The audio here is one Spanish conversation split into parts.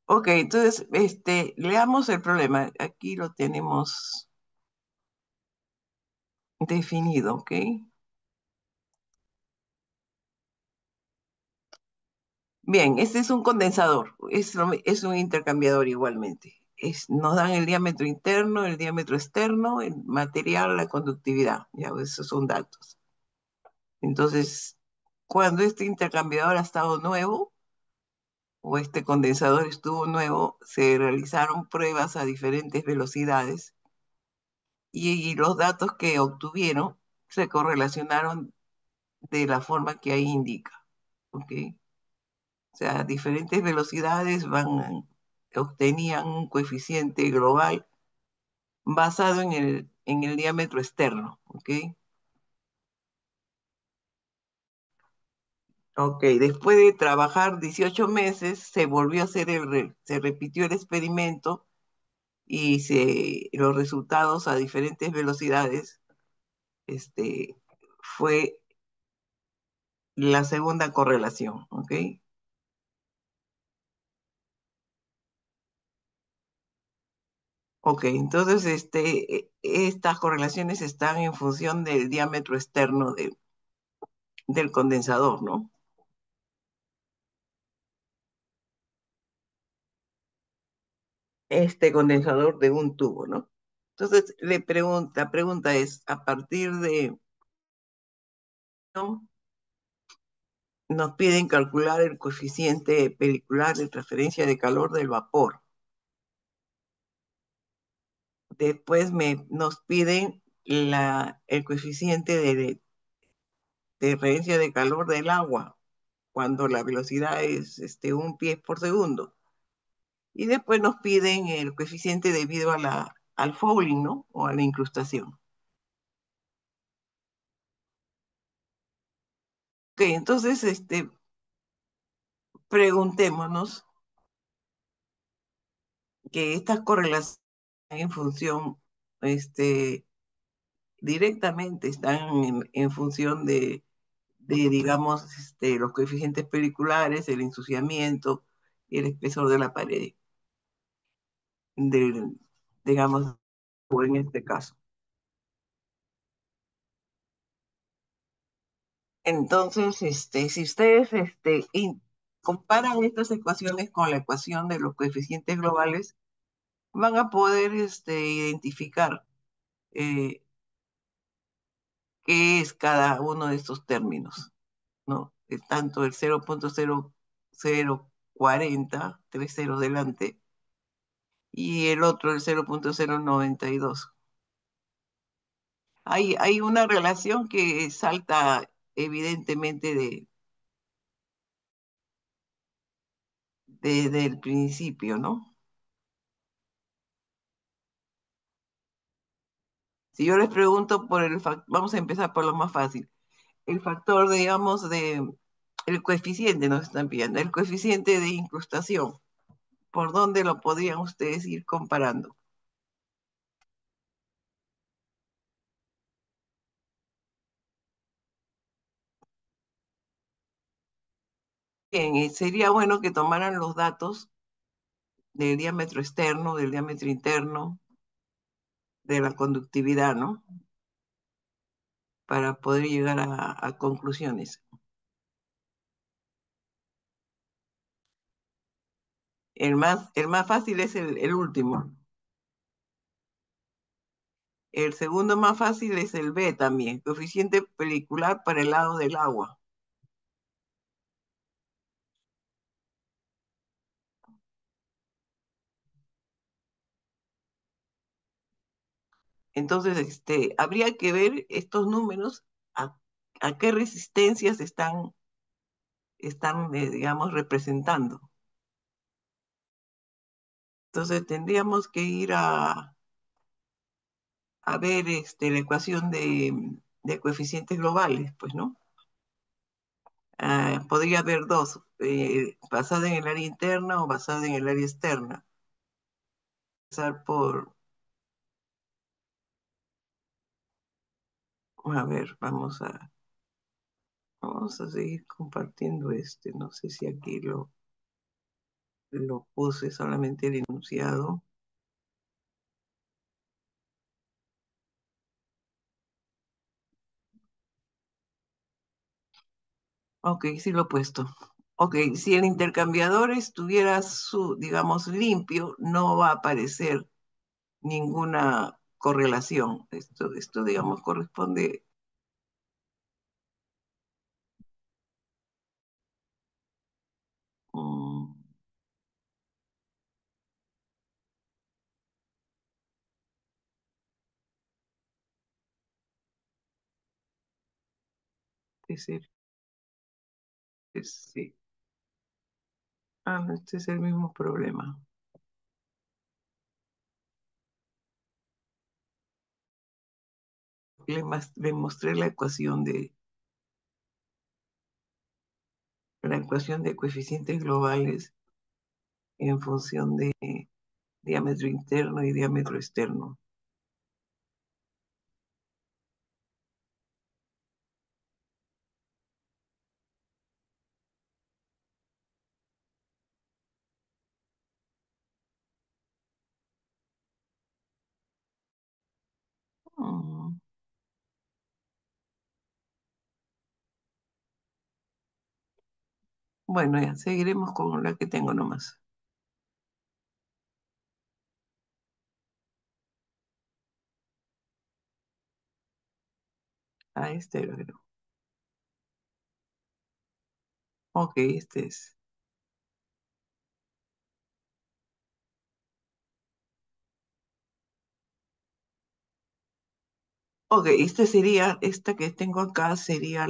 Ok, entonces, leamos el problema. Aquí lo tenemos definido, ¿ok? Bien, este es un condensador, es un intercambiador igualmente. Nos dan el diámetro interno, el diámetro externo, el material, la conductividad. Ya, esos son datos. Entonces, cuando este intercambiador ha estado nuevo, o este condensador estuvo nuevo, se realizaron pruebas a diferentes velocidades y los datos que obtuvieron se correlacionaron de la forma que ahí indica. ¿Ok? O sea, a diferentes velocidades obtenían un coeficiente global basado en el diámetro externo. ¿Ok? Ok, después de trabajar 18 meses, se volvió a hacer se repitió el experimento y los resultados a diferentes velocidades, este, fue la segunda correlación. ¿Ok? Ok, entonces estas correlaciones están en función del diámetro externo del condensador, ¿no? Este condensador de un tubo, ¿no? Entonces, la pregunta es, a partir de, ¿no? Nos piden calcular el coeficiente pericular de transferencia de calor del vapor. Después nos piden el coeficiente de transferencia de calor del agua, cuando la velocidad es 1 pies por segundo. Y después nos piden el coeficiente debido al fouling, ¿no? O a la incrustación. Ok, entonces, preguntémonos que estas correlaciones en función, este, directamente están en función digamos, los coeficientes periculares, el ensuciamiento y el espesor de la pared, del, digamos, o en este caso. Entonces, si ustedes comparan estas ecuaciones con la ecuación de los coeficientes globales, van a poder identificar eh, qué es cada uno de estos términos, ¿no? Tanto el 0,0040, tres ceros delante, y el otro el 0,092. Hay una relación que salta evidentemente desde el principio, ¿no? Si yo les pregunto por vamos a empezar por lo más fácil. El factor, digamos, el coeficiente nos están pidiendo, el coeficiente de incrustación. ¿Por dónde lo podrían ustedes ir comparando? Bien, sería bueno que tomaran los datos del diámetro externo, del diámetro interno, de la conductividad, ¿no? Para poder llegar a conclusiones. El más fácil es el último. El segundo más fácil es el B también, coeficiente pericular para el lado del agua. Entonces, habría que ver estos números a qué resistencias están, digamos, representando. Entonces, tendríamos que ir a ver la ecuación de coeficientes globales, pues, ¿no? Podría haber dos, basada en el área interna o basada en el área externa. Empezar a ver, vamos a seguir compartiendo no sé si aquí lo puse solamente el enunciado. Ok, sí lo he puesto. Ok, si el intercambiador estuviera digamos, limpio, no va a aparecer ninguna correlación. Esto, digamos, corresponde. mm, es el- sí. Ah, no, este es el mismo problema. Le mostré la ecuación de coeficientes globales en función de diámetro interno y diámetro externo. Mm, Bueno, ya seguiremos con la que tengo nomás. Ah, este era, creo. Ok, este es. Ok, esta que tengo acá sería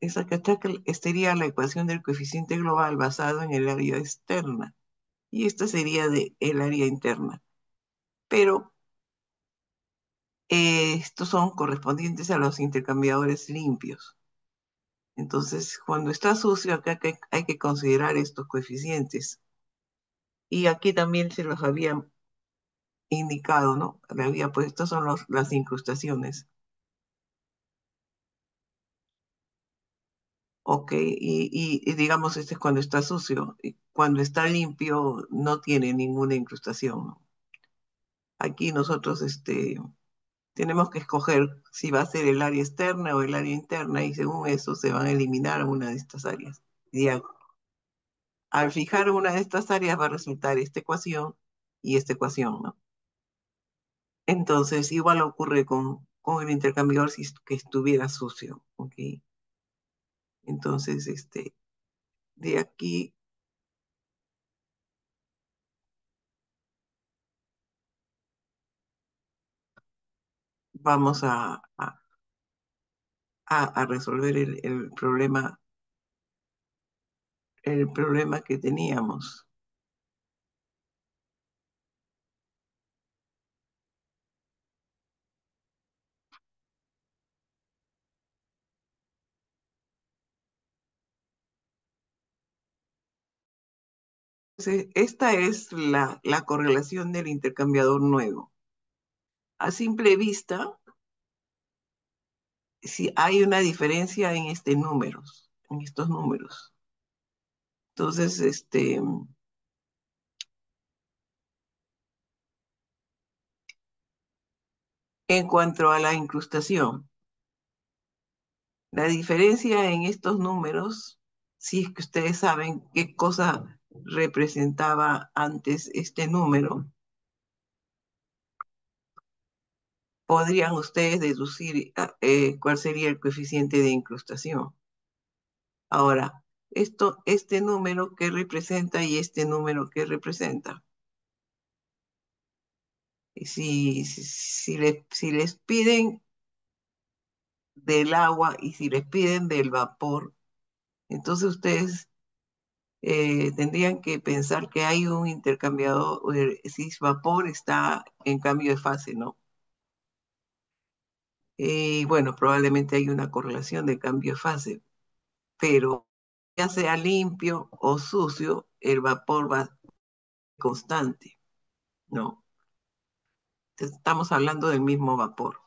esa que está, sería la ecuación del coeficiente global basado en el área externa. Y esta sería de el área interna. Pero estos son correspondientes a los intercambiadores limpios. Entonces, cuando está sucio, acá hay que considerar estos coeficientes. Y aquí también se los había indicado, ¿no? Le había puesto, son las incrustaciones. Ok, y digamos, este es cuando está sucio. Y cuando está limpio, no tiene ninguna incrustación, ¿no? Aquí nosotros tenemos que escoger si va a ser el área externa o el área interna, y según eso se van a eliminar una de estas áreas. Y al fijar una de estas áreas va a resultar esta ecuación y esta ecuación, ¿no? Entonces, igual ocurre con el intercambiador si que estuviera sucio, ¿ok? Entonces, de aquí vamos a resolver el problema que teníamos. Entonces, esta es la correlación del intercambiador nuevo. A simple vista, si hay una diferencia en estos números. Entonces, en cuanto a la incrustación, la diferencia en estos números, si es que ustedes saben qué cosa representaba antes este número, podrían ustedes deducir cuál sería el coeficiente de incrustación. Ahora, este número que representa y este número que representa. Y si les piden del agua y si les piden del vapor, entonces ustedes tendrían que pensar que hay un intercambiador, si es vapor está en cambio de fase, ¿no? Y bueno, probablemente hay una correlación de cambio de fase, pero ya sea limpio o sucio, el vapor va constante, ¿no? Entonces, estamos hablando del mismo vapor.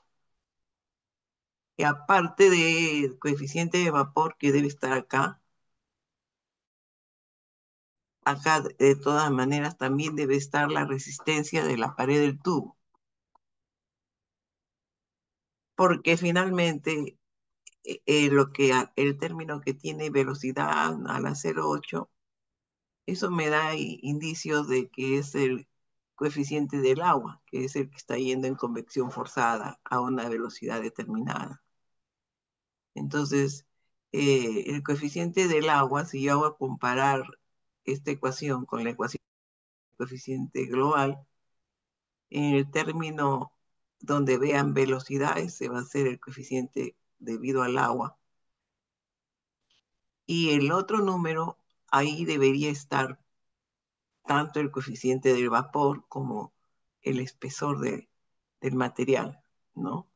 Y aparte del coeficiente de vapor que debe estar acá, acá de todas maneras también debe estar la resistencia de la pared del tubo, porque finalmente el término que tiene velocidad a la 0,8, eso me da indicios de que es el coeficiente del agua, que es el que está yendo en convección forzada a una velocidad determinada. Entonces, el coeficiente del agua, si yo hago a comparar esta ecuación con la ecuación del coeficiente global, en el término donde vean velocidades, se va a hacer el coeficiente debido al agua. Y el otro número, ahí debería estar tanto el coeficiente del vapor como el espesor del material, ¿no?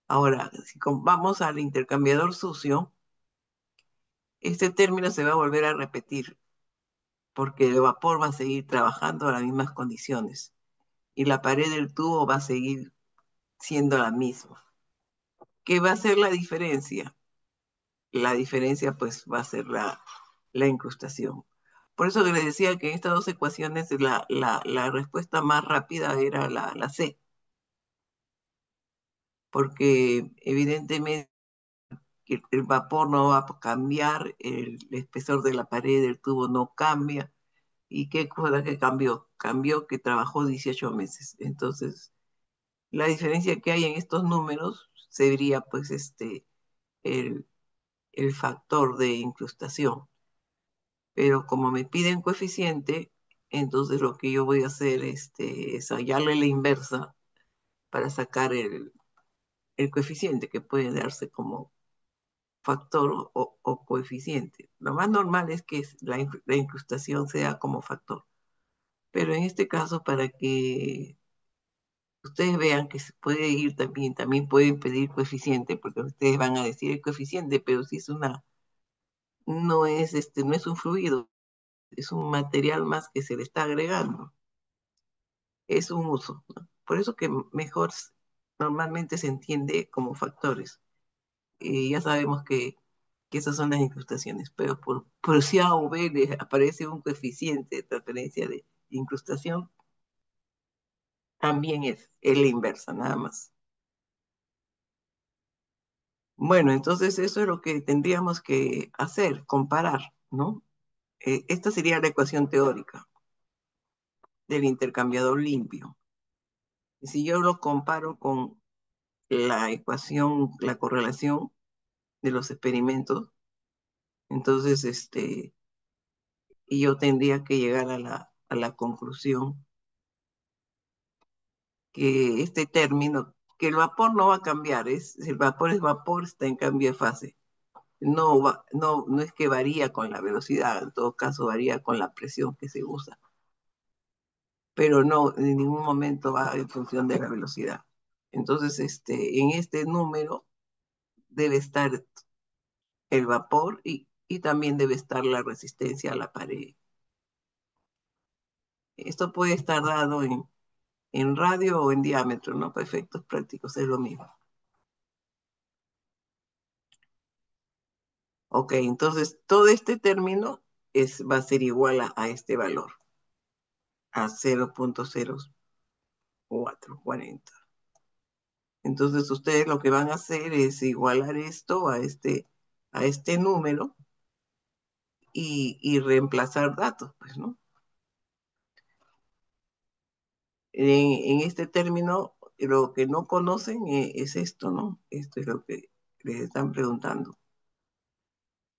Ahora, si vamos al intercambiador sucio, este término se va a volver a repetir porque el vapor va a seguir trabajando a las mismas condiciones y la pared del tubo va a seguir siendo la misma. ¿Qué va a ser la diferencia? La diferencia pues va a ser la incrustación. Por eso que les decía que en estas dos ecuaciones la respuesta más rápida era la C, porque evidentemente el vapor no va a cambiar, el espesor de la pared del tubo no cambia. ¿Y qué cosa que cambió? Cambió que trabajó 18 meses. Entonces, la diferencia que hay en estos números sería pues el, el factor de incrustación. Pero como me piden coeficiente, entonces lo que yo voy a hacer es hallarle la inversa para sacar el coeficiente, que puede darse como factor o coeficiente. Lo más normal es que la incrustación sea como factor. Pero en este caso, para que ustedes vean que se puede ir también pueden pedir coeficiente, porque ustedes van a decir el coeficiente, pero si es no es un fluido, es un material más que se le está agregando, es un uso, ¿no? Por eso que mejor normalmente se entiende como factores. Ya sabemos que esas son las incrustaciones, pero por si A o B les aparece un coeficiente de transferencia de incrustación, también es la inversa, nada más. Bueno, entonces eso es lo que tendríamos que hacer, comparar, ¿no? Esta sería la ecuación teórica del intercambiador limpio. Y si yo lo comparo con la ecuación, la correlación de los experimentos, entonces y yo tendría que llegar a la conclusión que este término, que el vapor no va a cambiar, el vapor es vapor, está en cambio de fase. No es que varía con la velocidad, en todo caso varía con la presión que se usa, pero no, en ningún momento va en función de la velocidad. Entonces, en este número debe estar el vapor y también debe estar la resistencia a la pared. Esto puede estar dado en radio o en diámetro, ¿no? Para efectos prácticos es lo mismo. Ok, entonces todo este término va a ser igual a este valor, a 0,0440. Entonces ustedes lo que van a hacer es igualar esto a este número y reemplazar datos, pues, ¿no? En este término, lo que no conocen es esto, ¿no? Esto es lo que les están preguntando.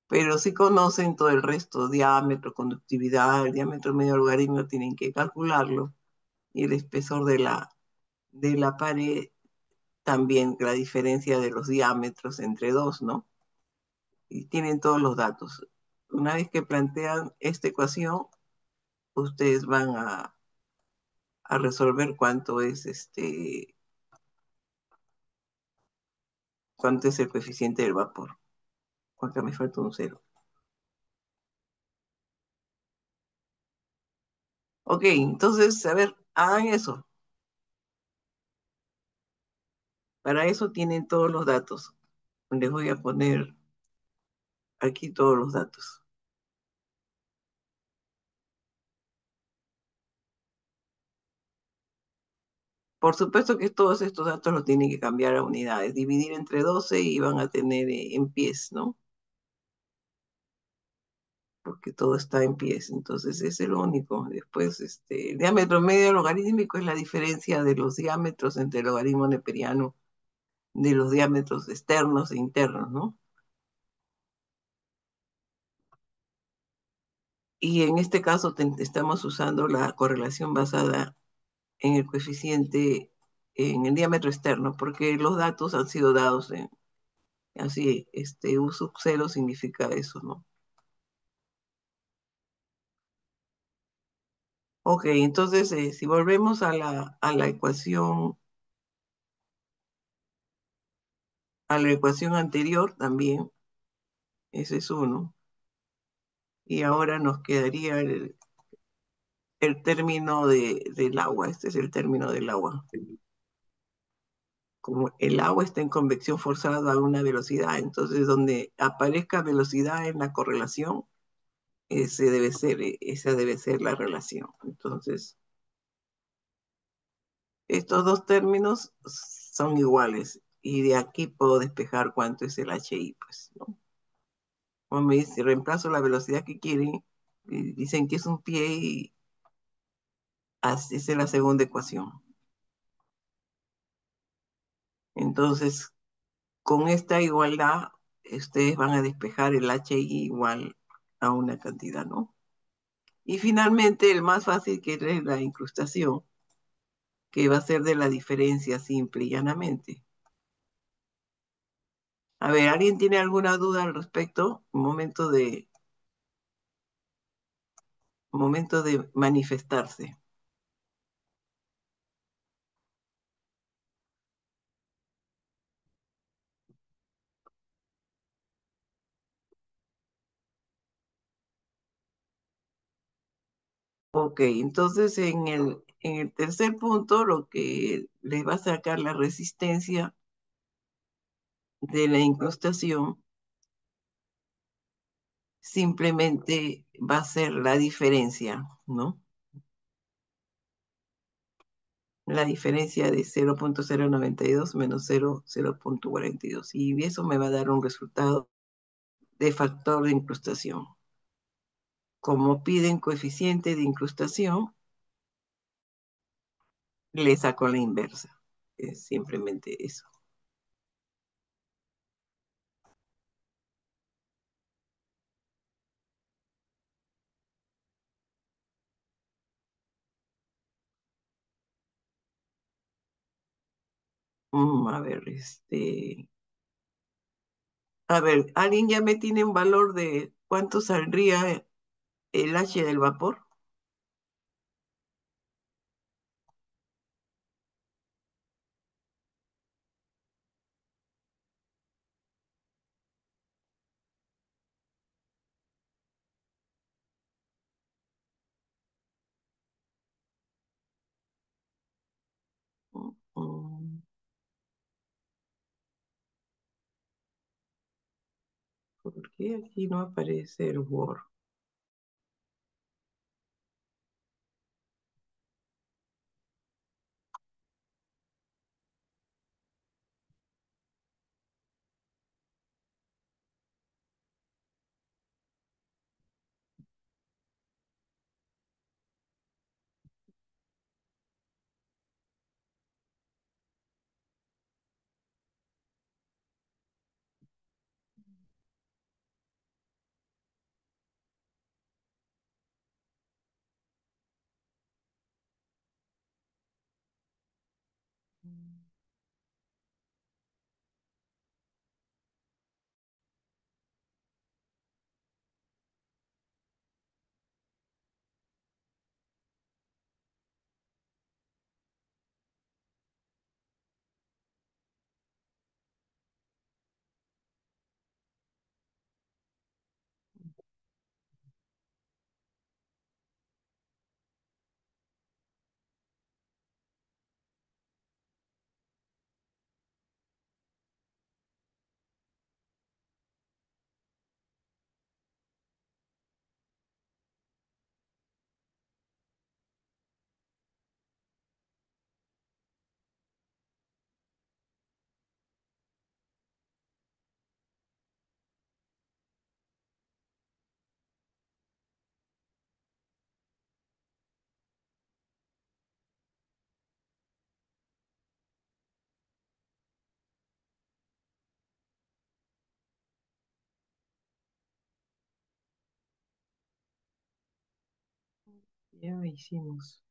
Pero sí conocen todo el resto, diámetro, conductividad, el diámetro medio logaritmo tienen que calcularlo, y el espesor de la pared también, la diferencia de los diámetros entre dos, ¿no? Y tienen todos los datos. Una vez que plantean esta ecuación, ustedes van a resolver cuánto es el coeficiente del vapor. Acá me falta un cero. Ok, entonces, a ver, hagan eso. Para eso tienen todos los datos. Les voy a poner aquí todos los datos. Por supuesto que todos estos datos los tienen que cambiar a unidades, dividir entre 12 y van a tener en pies, ¿no? Porque todo está en pies, entonces ese es lo único. Después, el diámetro medio logarítmico es la diferencia de los diámetros entre el logaritmo neperiano de los diámetros externos e internos, ¿no? Y en este caso estamos usando la correlación basada en el coeficiente, en el diámetro externo, porque los datos han sido dados en, así, U sub 0 significa eso, ¿no? Ok, entonces, si volvemos a la ecuación anterior también, ese es uno, y ahora nos quedaría el término del agua, este es el término del agua. Como el agua está en convección forzada a una velocidad, entonces donde aparezca velocidad en la correlación, esa debe ser la relación. Entonces, estos dos términos son iguales y de aquí puedo despejar cuánto es el HI, pues, ¿no? Como me dice, reemplazo la velocidad que quieren, y dicen que es un pie y así es la segunda ecuación. Entonces, con esta igualdad, ustedes van a despejar el HI igual a una cantidad, ¿no? Y finalmente, el más fácil que es la incrustación, que va a ser de la diferencia simple y llanamente. A ver, ¿alguien tiene alguna duda al respecto? Momento de manifestarse. Ok, entonces en el tercer punto, lo que les va a sacar la resistencia de la incrustación simplemente va a ser la diferencia, ¿no? La diferencia de 0,092 menos 0,42. Y eso me va a dar un resultado de factor de incrustación. Como piden coeficiente de incrustación, le saco la inversa. Es simplemente eso. A ver, A ver, ¿alguien ya me tiene un valor de cuánto saldría el H del vapor? Mm, ¿Por qué aquí no aparece el Word? Ya hicimos.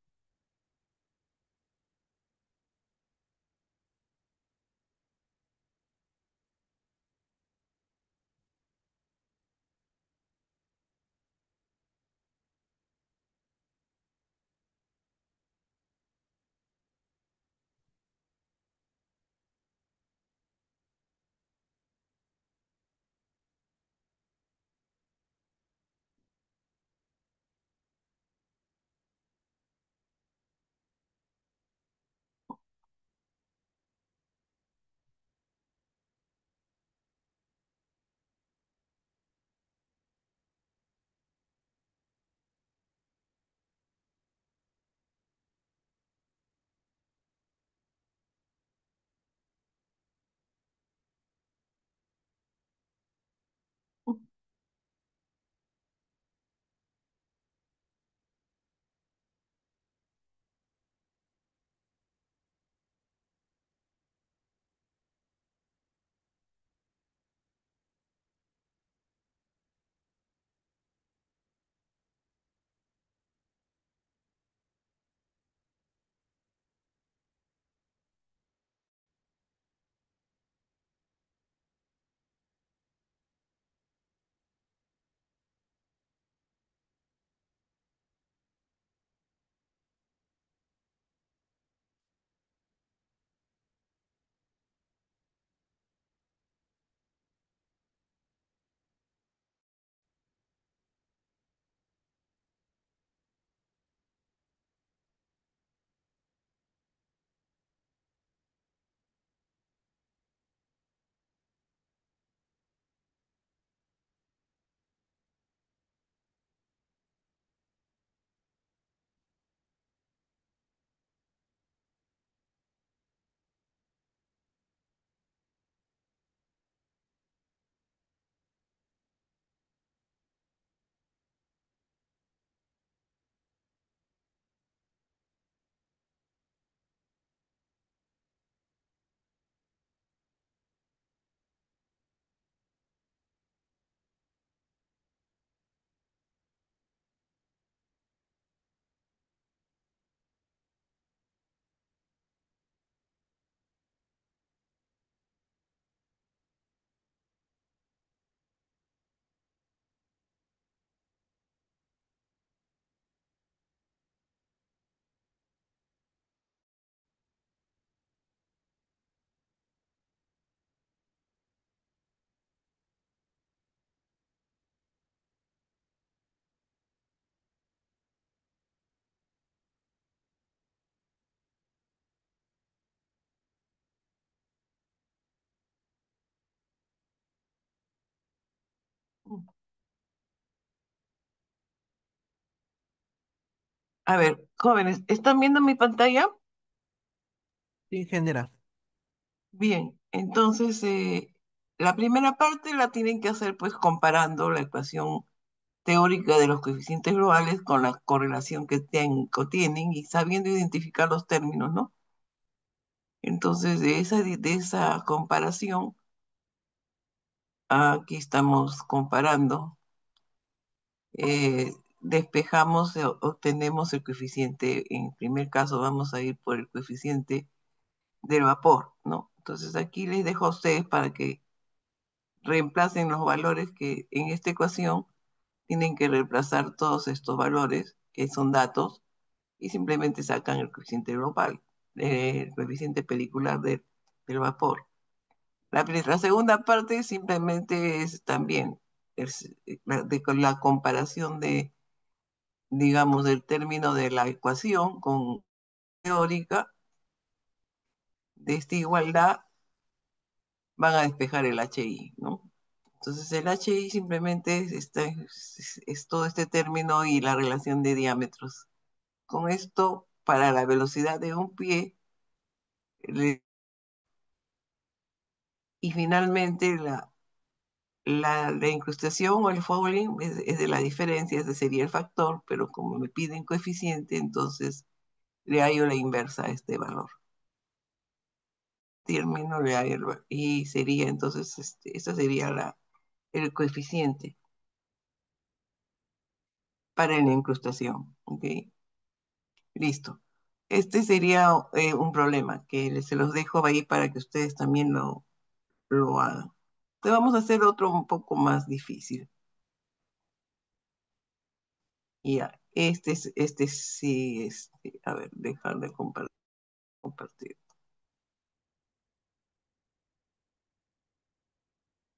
A ver, jóvenes, ¿están viendo mi pantalla? Sí, genera. Bien, entonces la primera parte la tienen que hacer pues comparando la ecuación teórica de los coeficientes globales con la correlación que contienen y sabiendo identificar los términos, ¿no? Entonces, de esa comparación, aquí estamos comparando, despejamos, obtenemos el coeficiente, en primer caso vamos a ir por el coeficiente del vapor, ¿no? Entonces aquí les dejo a ustedes para que reemplacen los valores que en esta ecuación tienen que reemplazar todos estos valores, que son datos, y simplemente sacan el coeficiente global, el coeficiente pelicular del vapor. La segunda parte simplemente es también con la comparación de, digamos, del término de la ecuación con teórica de esta igualdad van a despejar el HI, ¿no? Entonces el HI simplemente es todo este término y la relación de diámetros. Con esto, para la velocidad de un pie, y finalmente la incrustación o el fouling es de la diferencia, ese sería el factor, pero como me piden coeficiente, entonces le hallo la inversa a este valor. Término le hallo y sería entonces, esa sería el coeficiente. para la incrustación. ¿Ok? Listo. Este sería un problema que se los dejo ahí para que ustedes también lo hagan. Entonces vamos a hacer otro un poco más difícil. Ya, este sí, a ver, dejar de compartir.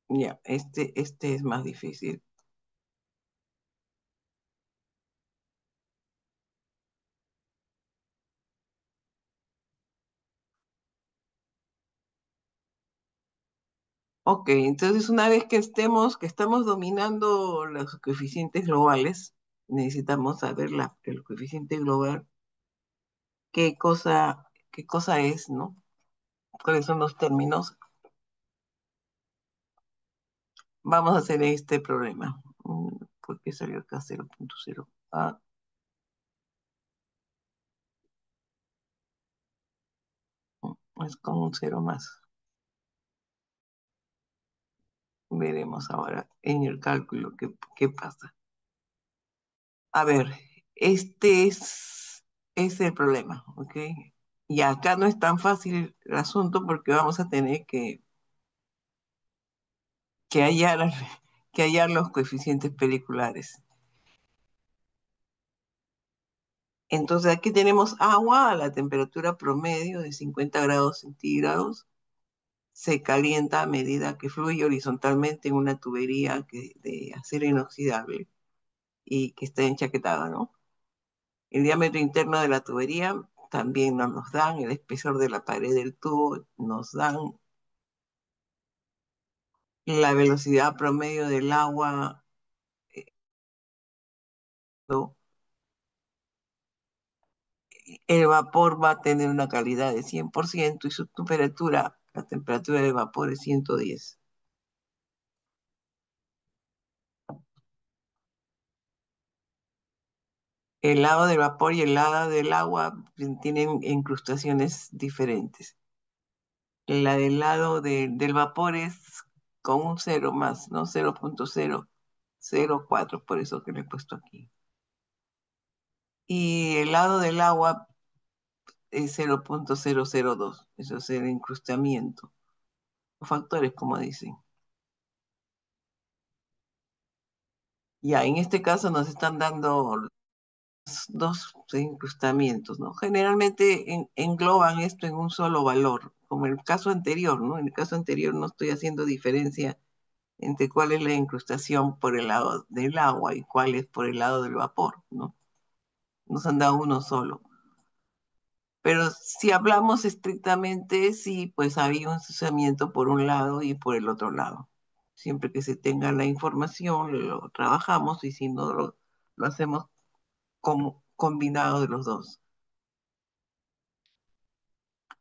Ya, este es más difícil. Ok, entonces una vez que estamos dominando los coeficientes globales, necesitamos saber el coeficiente global, qué cosa es, ¿no? ¿Cuáles son los términos? Vamos a hacer este problema. ¿Por qué salió acá 0.0? Ah, es con un cero más. Veremos ahora en el cálculo qué pasa. A ver, es el problema, ¿ok? Y acá no es tan fácil el asunto porque vamos a tener que hallar, que hallar los coeficientes peliculares. Entonces aquí tenemos agua a la temperatura promedio de 50 grados centígrados. Se calienta a medida que fluye horizontalmente en una tubería de acero inoxidable y que está enchaquetada, ¿no? El diámetro interno de la tubería también nos dan, el espesor de la pared del tubo nos dan, la velocidad promedio del agua, ¿no? El vapor va a tener una calidad de 100% y su temperatura, la temperatura del vapor es 110. El lado del vapor y el lado del agua tienen incrustaciones diferentes. La del lado del vapor es con un cero más, ¿no? 0.004, por eso que le he puesto aquí. Y el lado del agua es 0.002, eso es el incrustamiento. Los factores, como dicen. Ya, en este caso nos están dando dos incrustamientos, ¿no? Generalmente engloban esto en un solo valor, como el caso anterior, ¿no? En el caso anterior no estoy haciendo diferencia entre cuál es la incrustación por el lado del agua y cuál es por el lado del vapor, ¿no? Nos han dado uno solo. Pero si hablamos estrictamente, sí, pues había un ensuciamiento por un lado y por el otro lado. Siempre que se tenga la información, lo trabajamos y si no, lo hacemos como combinado de los dos.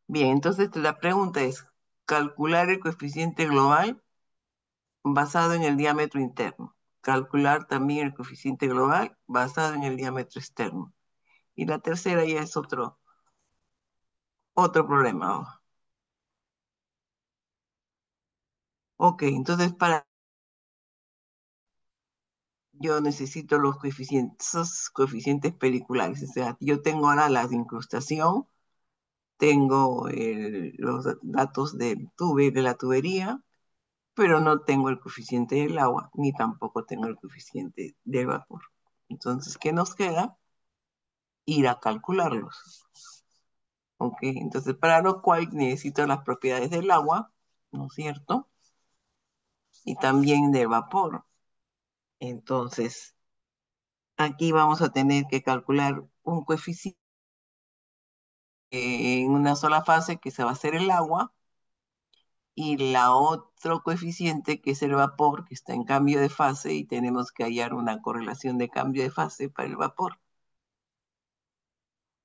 Bien, entonces la pregunta es, calcular el coeficiente global basado en el diámetro interno. Calcular también el coeficiente global basado en el diámetro externo. Y la tercera ya es otro problema. Ok, entonces yo necesito esos coeficientes peliculares. O sea, yo tengo ahora la de incrustación, tengo los datos de la tubería, pero no tengo el coeficiente del agua, ni tampoco tengo el coeficiente del vapor. Entonces, ¿qué nos queda? Ir a calcularlos. ¿Ok? Entonces, para lo cual necesito las propiedades del agua, ¿no es cierto? Y también del vapor. Entonces, aquí vamos a tener que calcular un coeficiente en una sola fase que se va a hacer el agua y la otro coeficiente que es el vapor que está en cambio de fase y tenemos que hallar una correlación de cambio de fase para el vapor.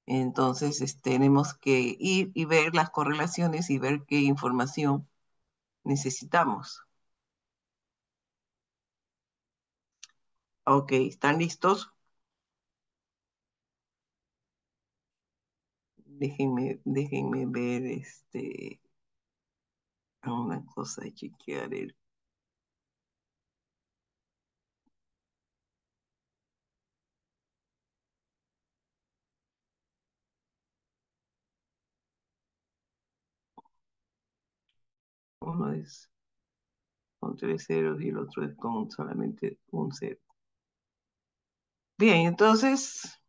Entonces, tenemos que ir y ver las correlaciones y ver qué información necesitamos. Ok, ¿están listos? Déjenme ver una cosa, chequear el. Uno es con tres ceros y el otro es con solamente un cero. Bien, entonces,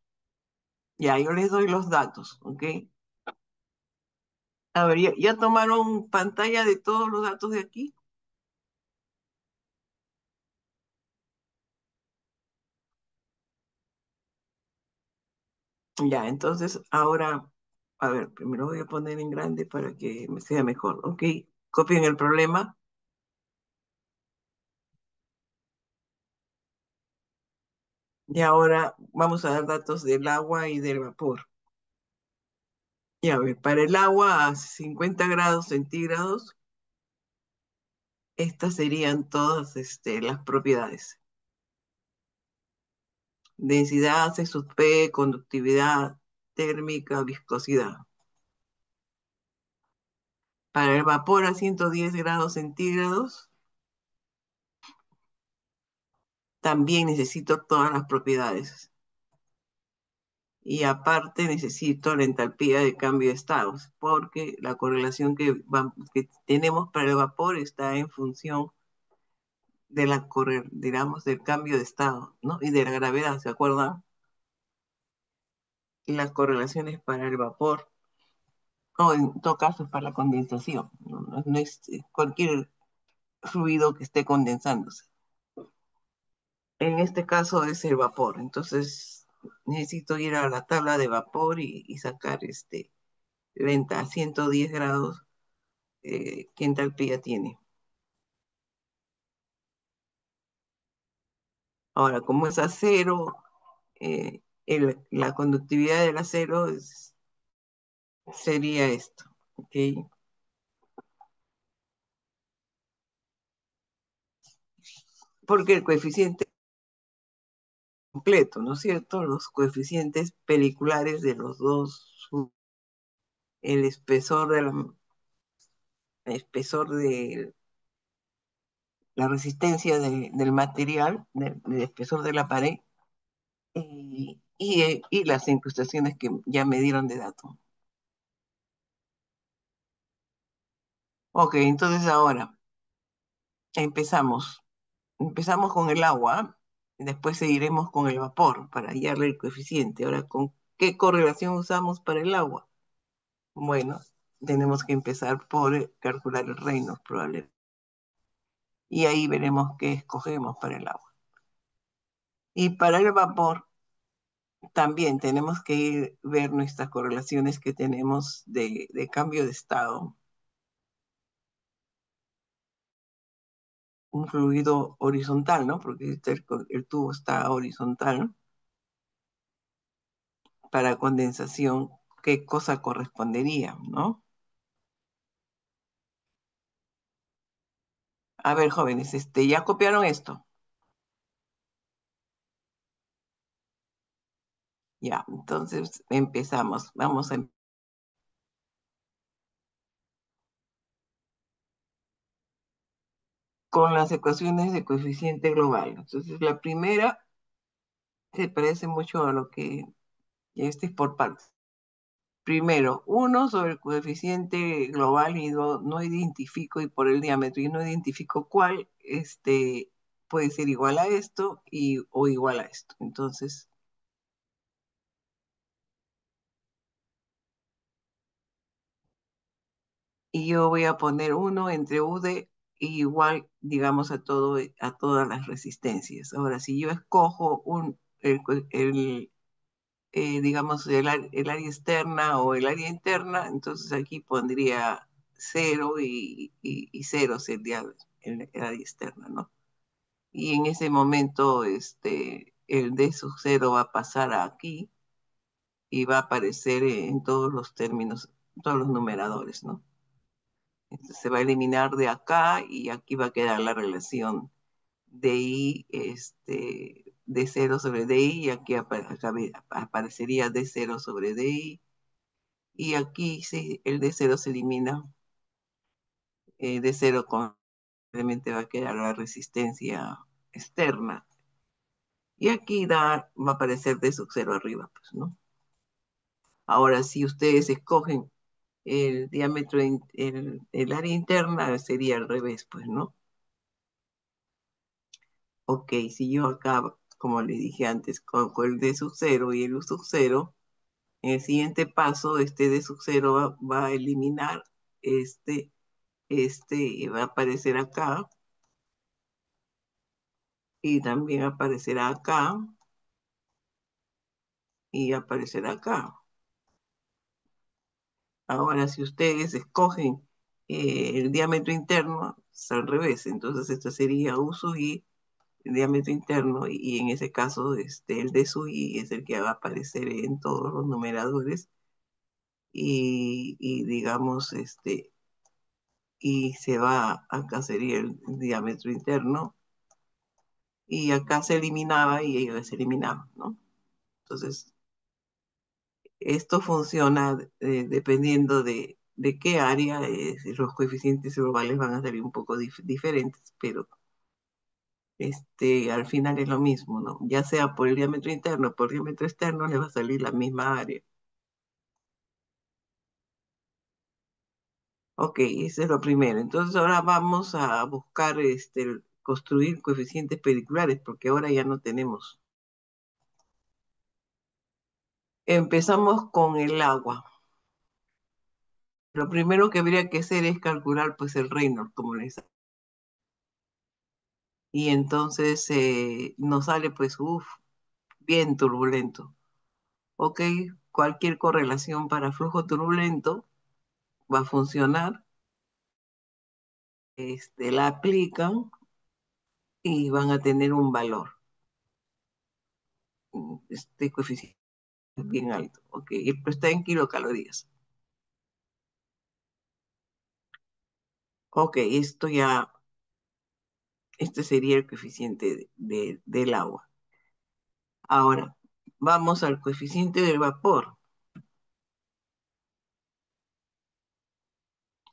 ya yo les doy los datos, ¿ok? A ver, ¿ya tomaron pantalla de todos los datos de aquí? Ya, entonces ahora, a ver, primero voy a poner en grande para que me sea mejor, ¿ok? Copien el problema y ahora vamos a dar datos del agua y del vapor. Ya, a ver, para el agua a 50 grados centígrados, estas serían todas las propiedades. Densidad, C sub P, conductividad, térmica, viscosidad. Para el vapor a 110 grados centígrados, también necesito todas las propiedades. Y aparte necesito la entalpía de cambio de estados, porque la correlación que tenemos para el vapor está en función de digamos, del cambio de estado, ¿no? Y de la gravedad, ¿se acuerdan? Y las correlaciones para el vapor, o en todo caso es para la condensación, no es cualquier fluido que esté condensándose. En este caso es el vapor, entonces necesito ir a la tabla de vapor y sacar lenta a 110 grados, qué entalpía tiene. Ahora, como es acero, la conductividad del acero sería esto, ¿ok? Porque el coeficiente completo, ¿no es cierto? Los coeficientes peliculares de los dos, el espesor de la resistencia del material, del espesor de la pared, y las incrustaciones que ya me dieron de dato. Ok, entonces ahora empezamos. Empezamos con el agua, después seguiremos con el vapor para hallarle el coeficiente. Ahora, ¿con qué correlación usamos para el agua? Bueno, tenemos que empezar por calcular el Reynolds probablemente. Y ahí veremos qué escogemos para el agua. Y para el vapor también tenemos que ver nuestras correlaciones que tenemos de cambio de estado. Un fluido horizontal, ¿no? Porque el tubo está horizontal, ¿no? Para condensación, ¿qué cosa correspondería, ¿no? A ver, jóvenes, ¿ya copiaron esto? Ya, entonces empezamos. Con las ecuaciones de coeficiente global. Entonces, la primera se parece mucho a lo que este es por partes. Primero, uno sobre el coeficiente global y no identifico, y por el diámetro, y no identifico cuál puede ser igual a esto o igual a esto. Entonces, y yo voy a poner uno entre UD igual, digamos, a todas las resistencias. Ahora, si yo escojo digamos, el área externa o el área interna, entonces aquí pondría cero y cero sería el área externa, ¿no? Y en ese momento, el D sub cero va a pasar aquí y va a aparecer en todos los términos, todos los numeradores, ¿no? Entonces se va a eliminar de acá y aquí va a quedar la relación DI, d cero sobre DI, y aquí aparecería d cero sobre DI, y aquí sí, el d cero se elimina, d cero simplemente va a quedar la resistencia externa, y aquí va a aparecer d sub cero arriba, pues, ¿no? Ahora, si ustedes escogen el diámetro, el área interna sería al revés, pues, ¿no? Ok, si yo acá, como le dije antes, con el D sub 0 y el U sub 0, en el siguiente paso, este D sub 0 va a eliminar este, y va a aparecer acá, y también aparecerá acá, y aparecerá acá. Ahora, si ustedes escogen el diámetro interno, es al revés. Entonces, esto sería U sub i, el diámetro interno, y en ese caso, el D sub i es el que va a aparecer en todos los numeradores, y digamos, y se va, acá sería el diámetro interno, y acá se eliminaba y ellos se eliminaban, ¿no? Entonces, esto funciona dependiendo de qué área, los coeficientes globales van a salir un poco diferentes, pero al final es lo mismo, ¿no? Ya sea por el diámetro interno o por el diámetro externo, le va a salir la misma área. Ok, eso es lo primero. Entonces ahora vamos a buscar construir coeficientes pediculares, porque ahora ya no tenemos. Empezamos con el agua. Lo primero que habría que hacer es calcular pues el Reynolds, como les. Y entonces nos sale pues, uff, bien turbulento. Ok, cualquier correlación para flujo turbulento va a funcionar, la aplican y van a tener un valor. Este coeficiente es bien alto, ok, pero está en kilocalorías. Ok, este sería el coeficiente del agua. Ahora, vamos al coeficiente del vapor.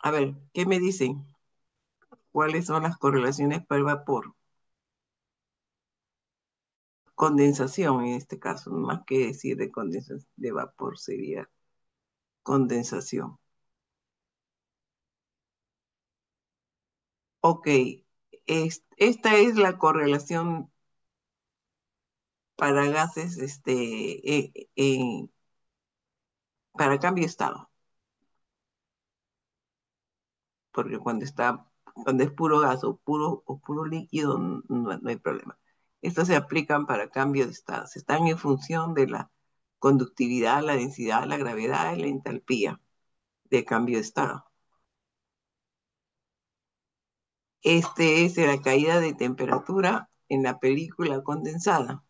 A ver, ¿qué me dicen? ¿Cuáles son las correlaciones para el vapor? Condensación en este caso, más que decir de condensación de vapor sería condensación. Ok, esta es la correlación para gases, para cambio de estado, porque cuando es puro gas o puro líquido, no hay problema. Estos se aplican para cambio de estado, están en función de la conductividad, la densidad, la gravedad y la entalpía de cambio de estado. Este es la caída de temperatura en la película condensada,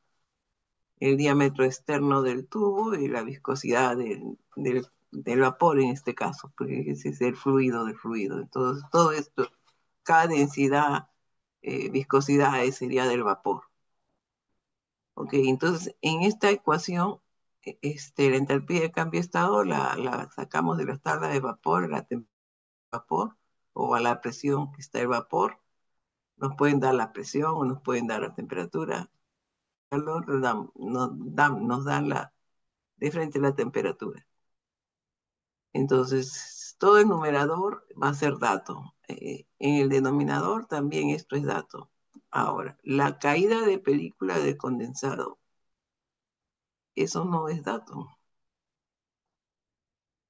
el diámetro externo del tubo y la viscosidad del vapor en este caso, porque ese es el fluido del fluido. Entonces, todo esto, cada densidad, viscosidad sería del vapor. Ok, entonces en esta ecuación, la entalpía de cambio de estado la sacamos de las tablas de vapor, a la temperatura de vapor o a la presión que está el vapor. Nos pueden dar la presión o nos pueden dar la temperatura. Calor nos dan la diferente la temperatura. Entonces, todo el numerador va a ser dato. En el denominador también esto es dato. Ahora, la caída de película de condensado, eso no es dato,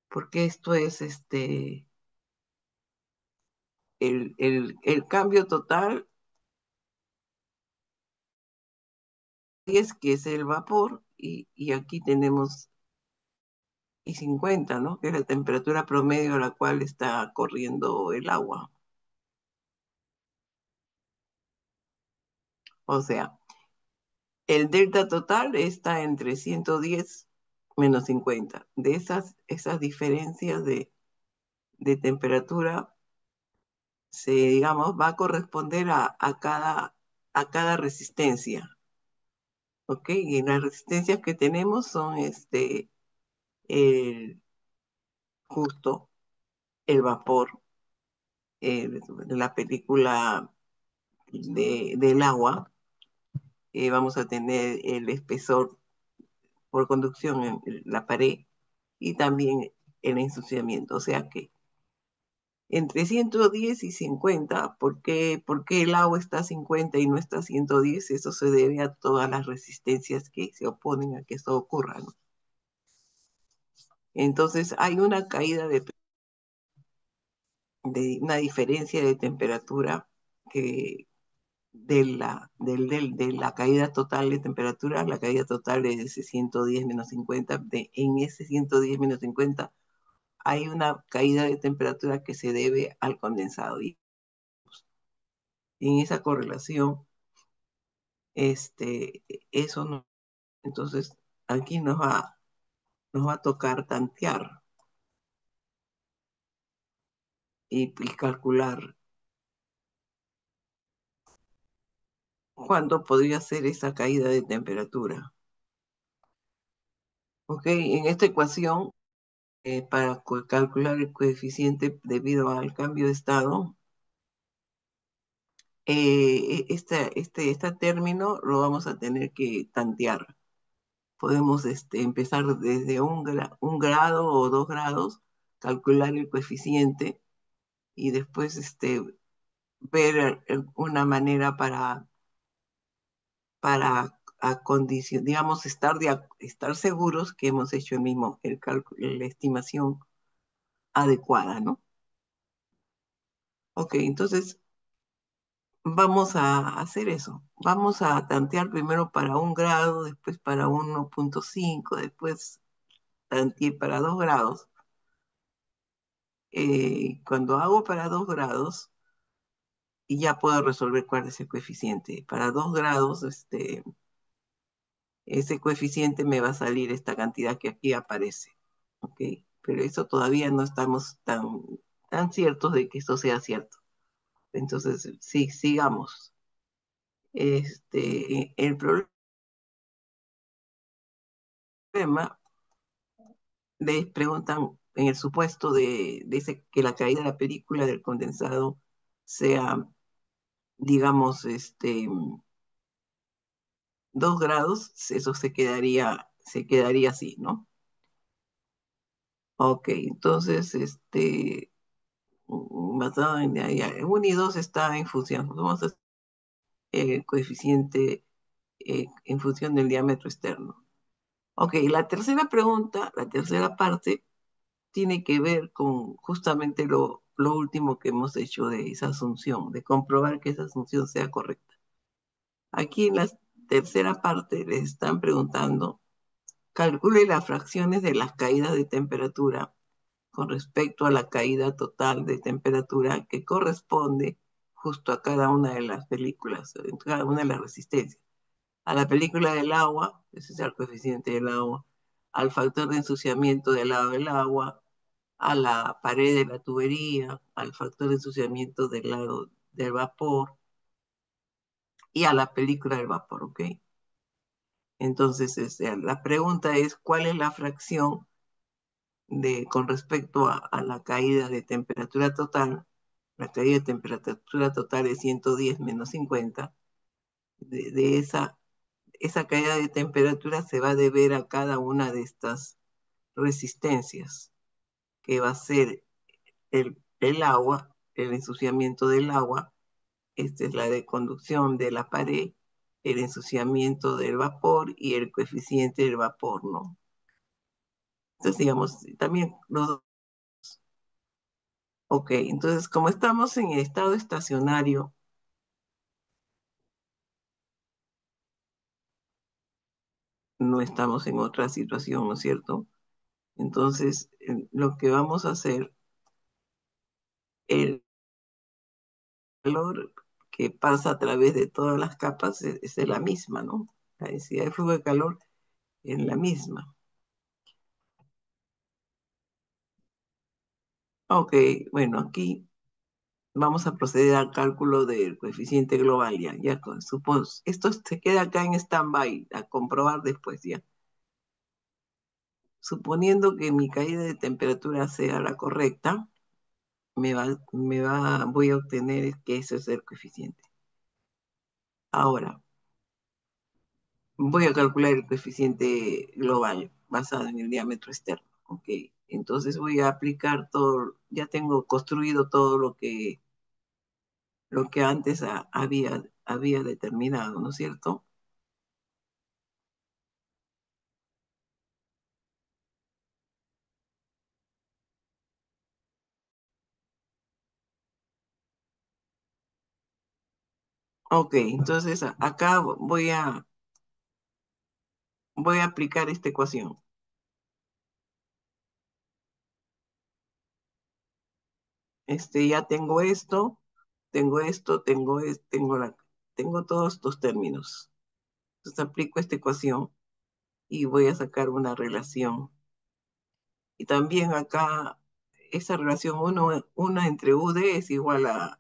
porque esto es el cambio total, es que es el vapor, y aquí tenemos y 50, ¿no? Que es la temperatura promedio a la cual está corriendo el agua. O sea, el delta total está entre 110 menos 50. De esas diferencias de temperatura, digamos, va a corresponder a cada resistencia. ¿Ok? Y las resistencias que tenemos son el, justo el vapor, la película del agua. Vamos a tener el espesor por conducción en la pared, y también el ensuciamiento. O sea que entre 110 y 50, por qué el agua está a 50 y no está a 110? Eso se debe a todas las resistencias que se oponen a que esto ocurra, ¿no? Entonces hay una caída de una diferencia de temperatura que de la caída total de temperatura, la caída total es ese 110 menos 50, en ese 110 menos 50 hay una caída de temperatura que se debe al condensado. Y en esa correlación, este, eso no. Entonces, aquí nos va a tocar tantear y calcular cuánto podría ser esa caída de temperatura. ¿Ok? En esta ecuación, para calcular el coeficiente debido al cambio de estado, este término lo vamos a tener que tantear. Podemos empezar desde un grado o 2 grados, calcular el coeficiente y después ver una manera para digamos, estar seguros que hemos hecho el cálculo, la estimación adecuada, ¿no? Ok, entonces vamos a hacer eso. Vamos a tantear primero para 1 grado, después para 1,5, después tanteé para 2 grados. Cuando hago para 2 grados, y ya puedo resolver cuál es el coeficiente. Para 2 grados, ese coeficiente me va a salir esta cantidad que aquí aparece. ¿Ok? Pero eso todavía no estamos tan ciertos de que esto sea cierto. Entonces, sí, sigamos. El problema, les preguntan en el supuesto que la caída de la película del condensado sea, digamos, 2 grados, eso se quedaría así, ¿no? Ok, entonces, basado en ya, 1 y 2 está en función. Vamos a hacer el coeficiente en función del diámetro externo. Ok, la tercera pregunta, la tercera parte, tiene que ver con justamente lo último que hemos hecho de esa asunción, de comprobar que esa asunción sea correcta. Aquí en la tercera parte les están preguntando, calcule las fracciones de las caídas de temperatura con respecto a la caída total de temperatura que corresponde justo a cada una de las películas, en cada una de las resistencias. A la película del agua, ese es el coeficiente del agua, al factor de ensuciamiento del lado del agua, a la pared de la tubería, al factor de ensuciamiento del lado del vapor y a la película del vapor, ¿ok? Entonces, la pregunta es, ¿cuál es la fracción con respecto a la caída de temperatura total? La caída de temperatura total es 110 menos 50. De esa caída de temperatura se va a deber a cada una de estas resistencias, que va a ser el agua, el ensuciamiento del agua. Esta es la de conducción de la pared, el ensuciamiento del vapor y el coeficiente del vapor, ¿no? Entonces, digamos, también los dos. Ok, entonces, como estamos en estado estacionario, no estamos en otra situación, ¿no es cierto? Entonces, lo que vamos a hacer, el calor que pasa a través de todas las capas es la misma, ¿no? La densidad de flujo de calor es la misma. Ok, bueno, aquí vamos a proceder al cálculo del coeficiente global ya. Esto se queda acá en stand-by, a comprobar después ya. Suponiendo que mi caída de temperatura sea la correcta, voy a obtener que ese es el coeficiente. Ahora, voy a calcular el coeficiente global basado en el diámetro externo. Ok. Entonces voy a aplicar todo, ya tengo construido todo lo que antes había determinado, ¿no es cierto? Ok, entonces acá voy a aplicar esta ecuación. Ya tengo esto, tengo todos estos términos. Entonces aplico esta ecuación y voy a sacar una relación. Y también acá, esa relación uno entre UD es igual a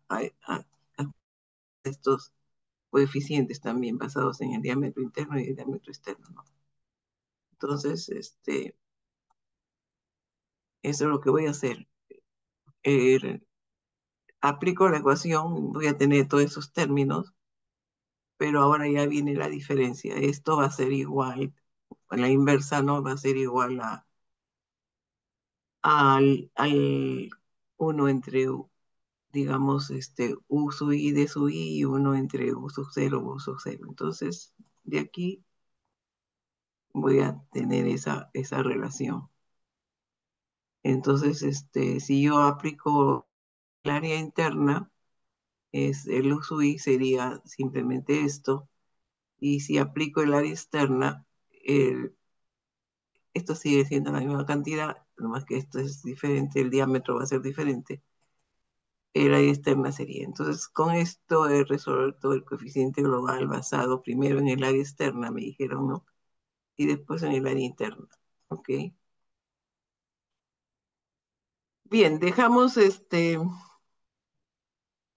estos coeficientes también basados en el diámetro interno y el diámetro externo, ¿no? Entonces, eso es lo que voy a hacer. Eh, Aplico la ecuación, voy a tener todos esos términos, pero ahora ya viene la diferencia. Esto va a ser igual, a la inversa, ¿no? Va a ser igual al uno entre digamos, U sub I de sub I y uno entre U sub 0, U sub 0. Entonces, de aquí voy a tener esa relación. Entonces, si yo aplico el área interna, el U sub I sería simplemente esto, y si aplico el área externa, esto sigue siendo la misma cantidad, nomás que esto es diferente, el diámetro va a ser diferente, el área externa sería. Entonces, con esto he resuelto el coeficiente global basado primero en el área externa, me dijeron, ¿no? Y después en el área interna. ¿Ok? Bien, dejamos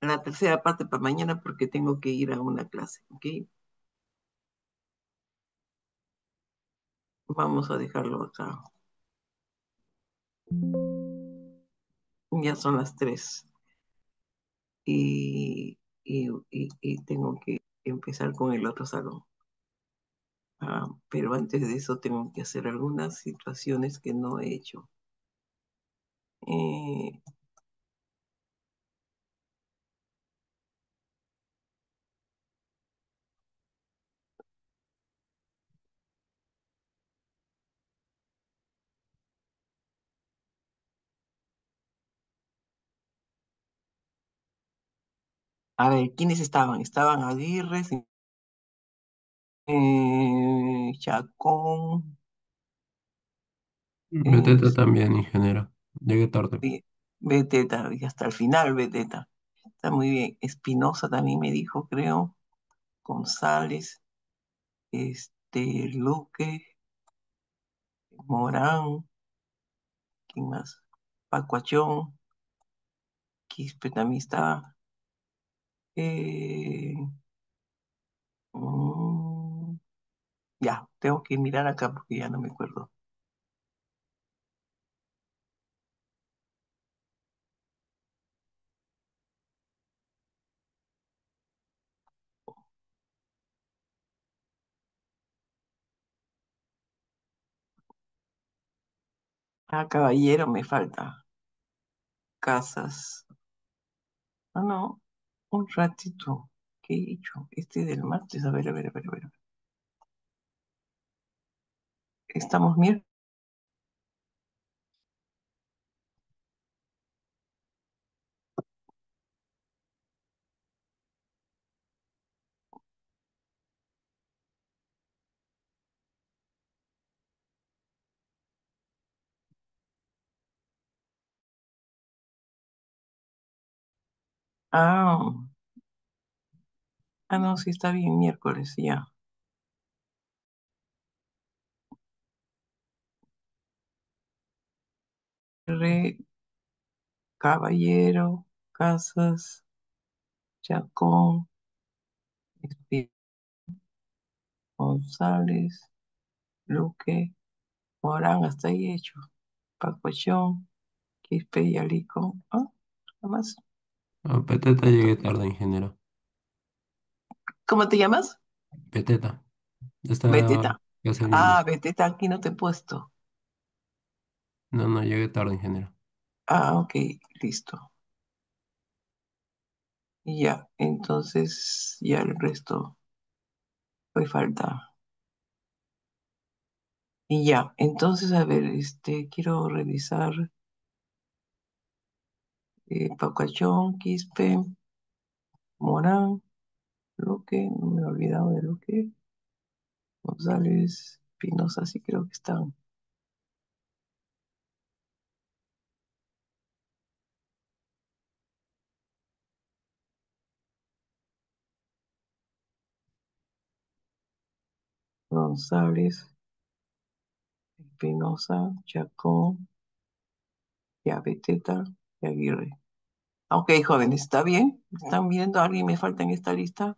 la tercera parte para mañana porque tengo que ir a una clase. ¿Ok? Vamos a dejarlo acá. Ya son las 3 y tengo que empezar con el otro salón. Pero antes de eso tengo que hacer algunas situaciones que no he hecho. Eh, a ver, ¿quiénes estaban? Estaban Aguirre, Chacón, Beteta es- también, ingeniero. Llegué tarde. Beteta, y hasta el final Beteta. Está muy bien. Espinosa también me dijo, creo. González, Luque, Morán, ¿quién más? Pacuachón, Quispe también estaba. Eh, mm, ya, tengo que mirar acá porque ya no me acuerdo. Caballero me falta. Casas. Ah, no, un ratito. ¿Qué he hecho? Del martes. A ver, a ver, a ver, a ver. Estamos miércoles. Ah, no, sí está bien, miércoles, ya. Re, Caballero, Casas, Chacón, Espi- González, Luque, Morán, hasta ahí hecho. Pacochón, Quispe y Alico. Ah, nada más. A Beteta llegué tarde, ingeniero. ¿Cómo te llamas? Beteta. Está Beteta. casi al Ah, inicio. Beteta, aquí no te he puesto. No, no, llegué tarde, ingeniero. Ah, ok, listo. Ya, entonces ya el resto hoy falta. Y ya, entonces a ver, quiero revisar Pacachón, Quispe, Morán, Luque, no me he olvidado de Luque, González, Pinoza, sí creo que están. González, Pinoza, Chacón, ya Beteta y Aguirre. Ok, jóvenes, ¿está bien? ¿Están viendo? ¿Alguien me falta en esta lista?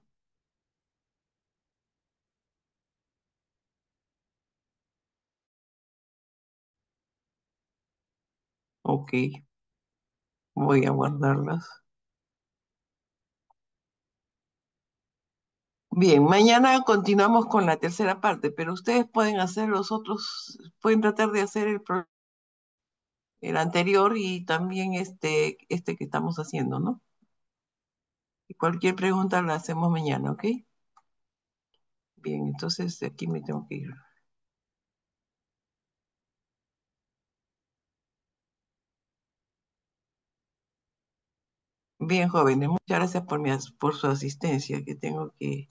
Ok, voy a guardarlas. Bien, mañana continuamos con la tercera parte, pero ustedes pueden hacer los otros, pueden tratar de hacer el anterior y también este que estamos haciendo, ¿no? Y cualquier pregunta la hacemos mañana, ¿ok? Bien, entonces de aquí me tengo que ir. Bien, jóvenes, muchas gracias por su asistencia, que tengo que...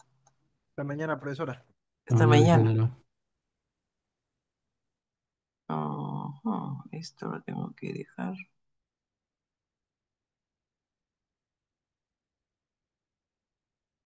Hasta mañana, profesora. Hasta Hasta mañana, mañana. ingeniero. Ajá, esto lo tengo que dejar.